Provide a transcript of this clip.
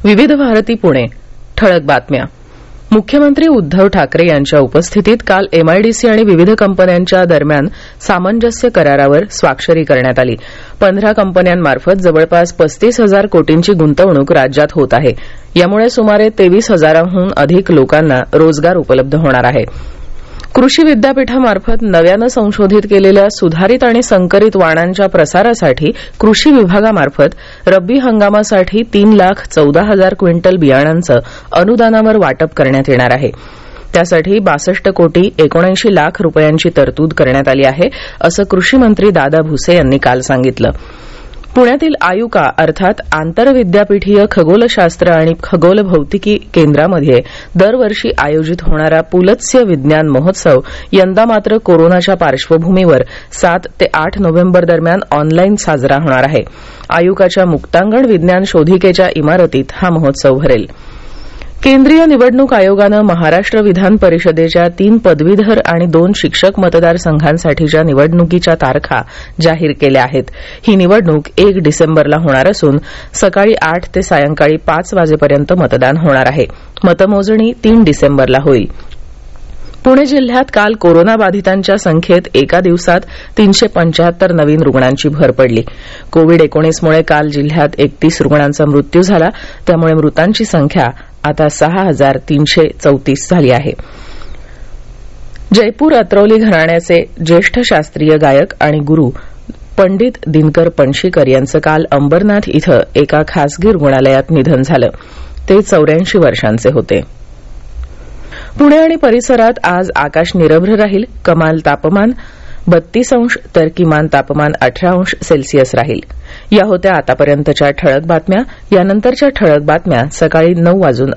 विविध भारती पुणे ठळक बातम्या. मुख्यमंत्री उद्धव ठाकरे यांच्या उपस्थितीत काल एमआयडीसी आणि विविध कंपन्यांच्या दरम्यान सामंजस्य करारावर स्वाक्षरी करण्यात आली. 15 कंपन्यांमार्फत जवळपास 35,000 कोटींची गुंतवणूक राज्यात होत आहे. यामुळे सुमारे 23,000हून अधिक लोकांना रोजगार उपलब्ध होणार आहे. कृषी विद्यापीठामार्फत नव्यानं संशोधित केलेल्या सुधारित आणि संकरित वाणांच्या प्रसारासाठी कृषी विभागामार्फत रब्बी हंगामासाठी 3,14,000 क्विंटल बियाणांचं अनुदानावर वाटप करण्यात येणार आहे. त्यासाठी 62 कोटी 79 लाख रुपयांची तरतूद करण्यात आली आहे, असं कृषी मंत्री दादा भुसे यांनी काल सांगितलं. पुण्यातील आयुका अर्थात आंतरविद्यापीठीय खगोलशास्त्र आणि खगोल भौतिकी केंद्रामध्ये दरवर्षी आयोजित होणारा पुलत्स्य विज्ञान महोत्सव यंदा मात्र कोरोनाच्या पार्श्वभूमीवर 7 ते 8 नोव्हेंबर दरम्यान ऑनलाईन साजरा होणार आहे. आयुकाच्या मुक्तांगण विज्ञान शोधिकेच्या इमारतीत हा महोत्सव भरेल. केंद्रीय निवडणूक आयोगानं महाराष्ट्र विधान परिषदेच्या 3 पदवीधर आणि 2 शिक्षक मतदारसंघांसाठीच्या निवडणुकीच्या तारखा जाहीर केल्या आहेत. ही निवडणूक 1 डिसेंबरला होणार असून सकाळी 8 ते सायंकाळी 5 वाजेपर्यंत मतदान होणार आहे. मतमोजणी 3 डिसेंबरला होईल. पुणे जिल्ह्यात काल कोरोनाबाधितांच्या संख्येत एका दिवसात 375 नवीन रुग्णांची भर पडली. कोविड-19मुळे काल जिल्ह्यात 31 रुग्णांचा मृत्यू झाला. त्यामुळे मृतांची संख्या आता 6,334 झाली आहे. जयपूर अत्रौली घराण्याचे ज्येष्ठ शास्त्रीय गायक आणि गुरु पंडित दिनकर पणशीकर यांचं काल अंबरनाथ इथं एका खासगी रुग्णालयात निधन झालं. ते 84 वर्षांचे होते. पुणे आणि परिसरात आज आकाश निरभ्र राहील. कमाल तापमान 32 तर किमान तापमान 18 सेल्सिअस राहील. या होत्या आतापर्यंतच्या ठळक बातम्या. यानंतरच्या ठळक बातम्या सकाळी 9:58 वाजून